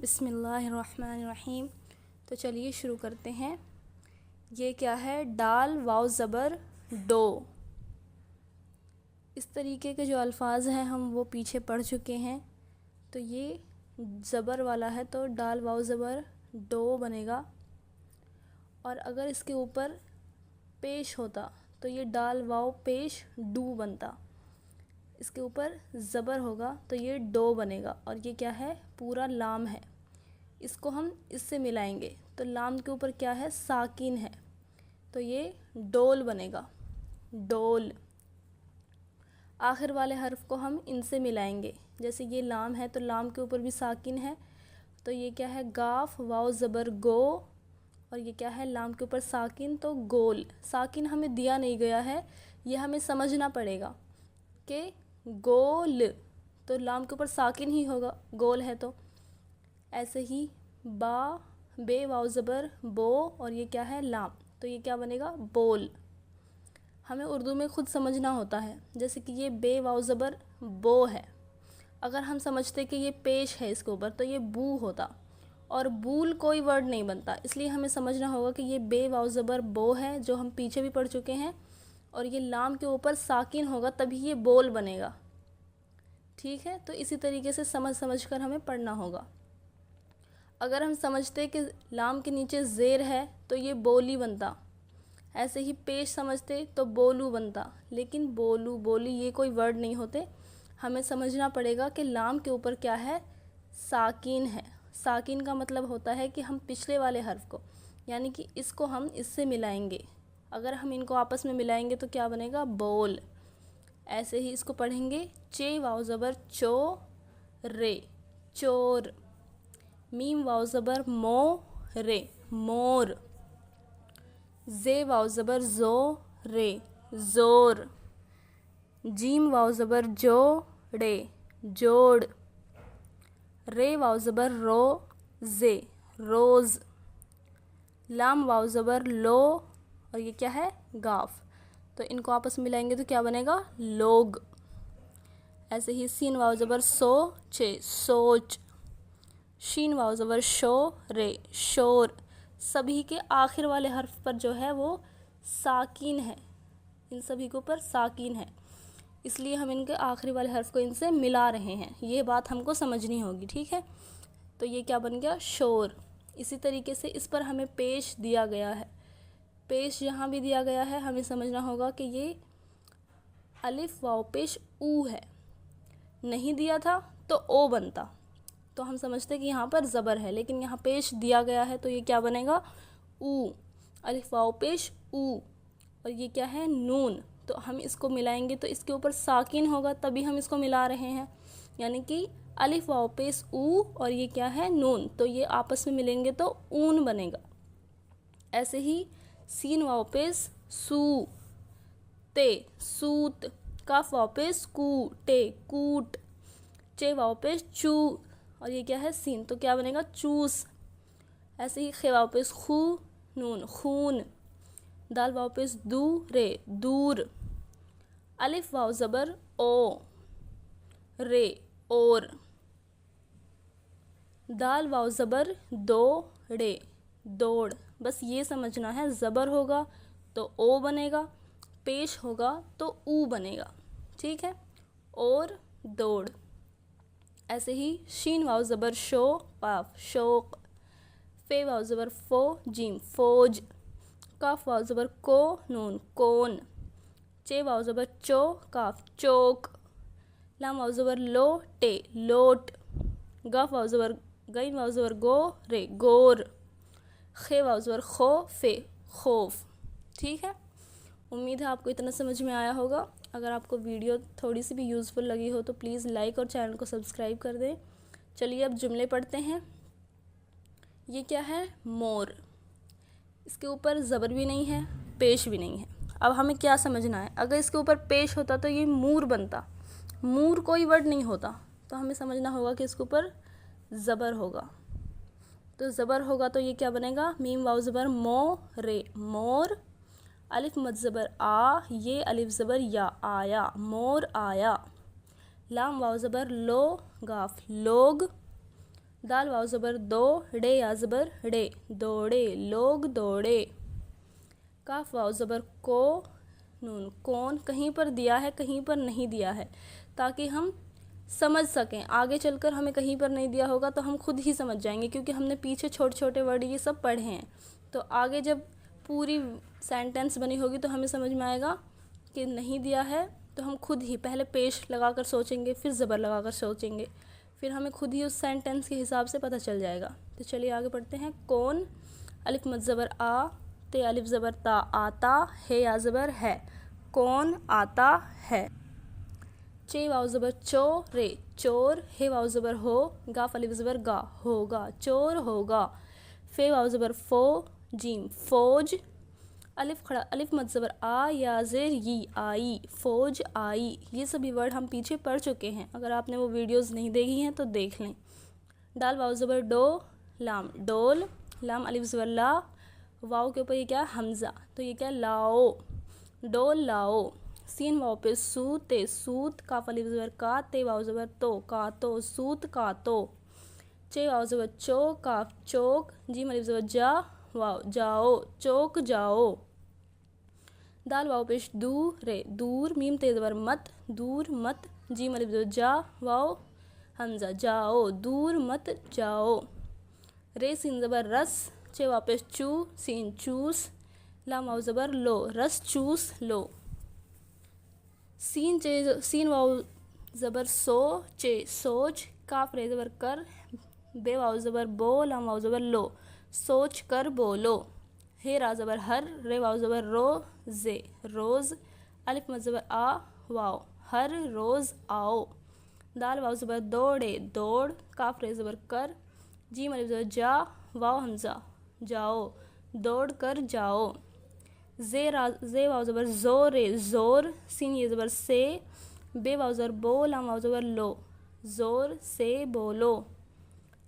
बिस्मिल्लाहिर्रहमानिर्रहीम। तो चलिए शुरू करते हैं। ये क्या है? डाल वाव ज़बर डो। इस तरीके के जो अल्फाज हैं हम वो पीछे पढ़ चुके हैं। तो ये ज़बर वाला है तो डाल वाव ज़बर डो बनेगा। और अगर इसके ऊपर पेश होता तो ये डाल वाव पेश डू बनता। इसके ऊपर ज़बर होगा तो ये डो बनेगा। और ये क्या है? पूरा लाम है। इसको हम इससे मिलाएंगे तो लाम के ऊपर क्या है? साकिन है तो ये डोल बनेगा, डोल। आखिर वाले हर्फ को हम इनसे मिलाएंगे। जैसे ये लाम है तो लाम के ऊपर भी साकिन है तो ये क्या है? गाफ वाव ज़बर गो। और ये क्या है? लाम के ऊपर साकिन तो गोल। साकिन हमें दिया नहीं गया है, ये हमें समझना पड़ेगा कि गोल तो लाम के ऊपर साकिन ही होगा, गोल है तो। ऐसे ही बा बे वाव ज़बर बो और ये क्या है? लाम तो ये क्या बनेगा? बोल। हमें उर्दू में खुद समझना होता है। जैसे कि ये बे वाव ज़बर बो है, अगर हम समझते कि ये पेश है इसके ऊपर तो ये बू होता और बूल कोई वर्ड नहीं बनता। इसलिए हमें समझना होगा कि ये बे वाव ज़बर बो है जो हम पीछे भी पढ़ चुके हैं, और ये लाम के ऊपर साकिन होगा तभी ये बोल बनेगा। ठीक है, तो इसी तरीके से समझ कर हमें पढ़ना होगा। अगर हम समझते कि लाम के नीचे ज़ेर है तो ये बोली बनता। ऐसे ही पेश समझते तो बोलू बनता, लेकिन बोलू बोली ये कोई वर्ड नहीं होते। हमें समझना पड़ेगा कि लाम के ऊपर क्या है? साकिन है। साकिन का मतलब होता है कि हम पिछले वाले हर्फ को, यानी कि इसको हम इससे मिलाएंगे। अगर हम इनको आपस में मिलाएंगे तो क्या बनेगा? बोल। ऐसे ही इसको पढ़ेंगे। चे वाव ज़बर चो रे, चोर। मीम वाव ज़बर मो रे, मोर। जे वाव ज़बर जो रे, जोर। जीम वाव ज़बर जो रे, जोड़। रे वाव ज़बर रो जे, रोज़। लाम वाव ज़बर लो और ये क्या है? गाफ। तो इनको आपस में मिलाएंगे तो क्या बनेगा? लोग। ऐसे ही सीन वाव ज़बर सो चे, सोच। शीन वाव ज़बर शो रे, शोर। सभी के आखिर वाले हर्फ पर जो है वो साकिन है, इन सभी के ऊपर साकिन है, इसलिए हम इनके आखिरी वाले हर्फ को इनसे मिला रहे हैं। ये बात हमको समझनी होगी। ठीक है, तो ये क्या बन गया? शोर। इसी तरीके से इस पर हमें पेश दिया गया है। पेश यहाँ भी दिया गया है, हमें समझना होगा कि ये अलिफ वाव पेश ऊ है। नहीं दिया था तो ओ बनता, तो हम समझते कि यहाँ पर ज़बर है, लेकिन यहाँ पेश दिया गया है तो ये क्या बनेगा? ऊ। अलिफ वाव पेश ऊ। और ये क्या है? नून। तो हम इसको मिलाएंगे तो इसके ऊपर साकिन होगा तभी हम इसको मिला रहे हैं, यानी कि अलिफ वाव पेश ऊ और ये क्या है? नून। तो ये आपस में मिलेंगे तो ऊन बनेगा। ऐसे ही सीन वाव पेश सू ते, सूत। काफ वाव पेश कू टे, कूट। चे वाव पेश चू और ये क्या है? सीन। तो क्या बनेगा? चूस। ऐसे ही खे वाव पेश खू नून, खून। दाल वाव पेश दू रे, दूर। अलिफ वाव ज़बर ओ रे, और। दाल वाव ज़बर दो रे, दौड़। बस ये समझना है, ज़बर होगा तो ओ बनेगा, पेश होगा तो ऊ बनेगा। ठीक है, और दौड़। ऐसे ही शीन वाव ज़बर शो काफ, शोक। फे वाव ज़बर फो जीम, फौज। काफ वाव ज़बर को नून, कोन। चे वाव ज़बर चो काफ, चोक। लाम वाव ज़बर लो टे, लोट। गाफ वाव ज़बर गैन वाव ज़बर गो रे, गोर। खे वाव ज़बर खो फे, खौफ। ठीक है, उम्मीद है आपको इतना समझ में आया होगा। अगर आपको वीडियो थोड़ी सी भी यूज़फुल लगी हो तो प्लीज़ लाइक और चैनल को सब्सक्राइब कर दें। चलिए अब जुमले पढ़ते हैं। ये क्या है? मोर। इसके ऊपर ज़बर भी नहीं है, पेश भी नहीं है। अब हमें क्या समझना है? अगर इसके ऊपर पेश होता तो ये मूर बनता। मूर कोई वर्ड नहीं होता, तो हमें समझना होगा कि इसके ऊपर ज़बर होगा। तो ज़बर होगा तो ये क्या बनेगा? मीम वाव ज़बर मो रे, मोर। अलिफ मद ज़बर आ, ये अलिफ ज़बर या, आया, मोर आया। लाम वाव ज़बर लो गाफ, लोग। दाल वाव ज़बर दो, डे या ज़बर डे, दौड़े लोग दौड़े। काफ वाव ज़बर को, नून, कौन कहीं पर दिया है कहीं पर नहीं दिया है, ताकि हम समझ सकें। आगे चलकर हमें कहीं पर नहीं दिया होगा तो हम खुद ही समझ जाएंगे, क्योंकि हमने पीछे छोटे छोटे वर्ड ये सब पढ़े हैं। तो आगे जब पूरी सेंटेंस बनी होगी तो हमें समझ में आएगा कि नहीं दिया है, तो हम खुद ही पहले पेश लगाकर सोचेंगे, फिर ज़बर लगाकर सोचेंगे, फिर हमें खुद ही उस सेंटेंस के हिसाब से पता चल जाएगा। तो चलिए आगे पढ़ते हैं। कौन, अलिफ मद ज़बर आ, ते अलिफ ज़बर ता, आता, है या ज़बर है, कौन आता है। चे वाव ज़बर चो, रे, चोर, हे वाव ज़बर हो, गाफ अलिफ ज़बर गा, होगा, चोर होगा। फे वाव ज़बर फो, जीम, फौज। अलिफ खड़ा, अलिफ मद ज़बर आ, या ज़ेर यी, आई, फौज आई। ये सभी वर्ड हम पीछे पढ़ चुके हैं, अगर आपने वो वीडियोस नहीं देखी हैं तो देख लें। दाल वाव ज़बर डो, लाम, डोल, लाम अलिफ ज़बर ला, वाव के ऊपर ये क्या है, हमज़ा, तो ये क्या है, लाओ, डोल लाओ। सीन वाव पे सू, ते, सूत, काफ अलिफ ज़बर का, ते वाव ज़बर तो, का तो, सूत का तो। चे वाव ज़बर चो, काफ चोक, जीम अलिफ ज़बर जा, वाव, जाओ, चौक जाओ। दाल वाव पेश दू, रे, दूर, मीम ते ज़बर मत, दूर मत, जीम अलिफ ज़बर जा, वाव, हमज़ा, जाओ, दूर मत जाओ। रे सीन ज़बर रस, चे वाव पेश चू, सीन चूस, लाम वाव ज़बर लो, रस चूस लो। सीन वाव ज़बर सो, चे, सोच, काफ रे ज़बर कर, बे वाव ज़बर बो, लाम वाव ज़बर लो, सोच कर बोलो। हे रा ज़बर हर, रे वाव ज़बर रो, जे, रोज़, अलिफ मद ज़बर आ, वाव, हर रोज़ आओ। दाल वाव ज़बर दौड़े, दौड़, काफ रे ज़बर कर, जीम अलिफ ज़बर जा, वाव हमज़ा, जाओ, दौड़ कर जाओ। जे वाव ज़बर ज़ो, रे, ज़ोर, सीन ये ज़बर से, बे वाव ज़बर बो, लाम वाव ज़बर लो, ज़ोर से बोलो।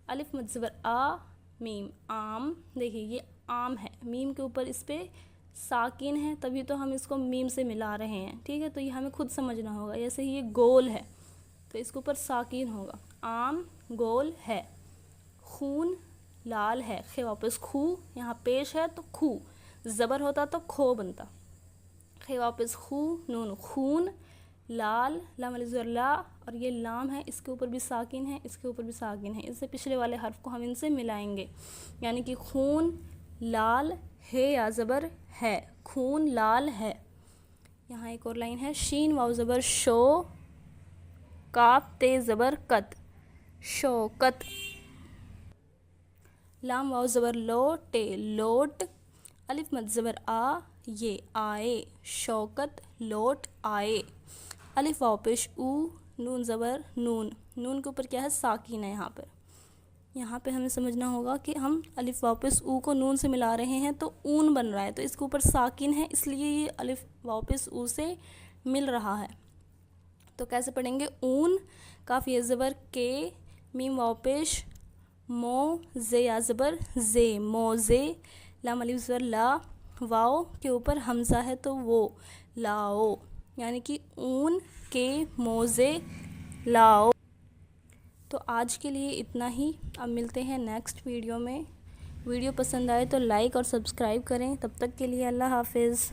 अलिफ मद ज़बर आ, मीम, आम, देखिए ये आम है, मीम के ऊपर इस पर साकिन है, तभी तो हम इसको मीम से मिला रहे हैं, ठीक है। तो ये हमें खुद समझना होगा। जैसे ही ये गोल है तो इसके ऊपर साकिन होगा, आम गोल है। खून लाल है, खे वापस खू, यहाँ पेश है तो खू, ज़बर होता तो खो बनता, खे वापस खू, नून, खून, लाल, लाम अलिफ ज़बर ला, और ये लाम है, इसके ऊपर भी साकिन है, इसके ऊपर भी साकिन है। इससे पिछले वाले हर्फ को हम इनसे मिलाएंगे, यानी कि खून लाल है या ज़बर है, खून लाल है। यहाँ एक और लाइन है। शीन वाव ज़बर शो, काफ ते ज़बर कत, शौकत। लाम वाव ज़बर लो, टे, लोट, अलिफ मद ज़बर आ, ये, आए, शौकत लोट आए। अलिफ वाव पेश ऊ, नून ज़बर नून, नून के ऊपर क्या है, साकिन है। यहाँ पे हमें समझना होगा कि हम अलिफ वाव पेश ऊ को नून से मिला रहे हैं तो ऊन बन रहा है, तो इसके ऊपर साकिन है, इसलिए ये अलिफ वाव पेश ऊ से मिल रहा है। तो कैसे पढ़ेंगे, ऊन, काफ ये ज़बर के, मीम वाव पेश मो, जे या ज़बर जे, मोज़े, लाम अलिफ ज़बर ला, वाव के ऊपर हमज़ा है तो वो, लाओ, यानी कि ऊन के मोज़े लाओ। तो आज के लिए इतना ही, अब मिलते हैं नेक्स्ट वीडियो में। वीडियो पसंद आए तो लाइक और सब्सक्राइब करें। तब तक के लिए अल्लाह हाफिज़।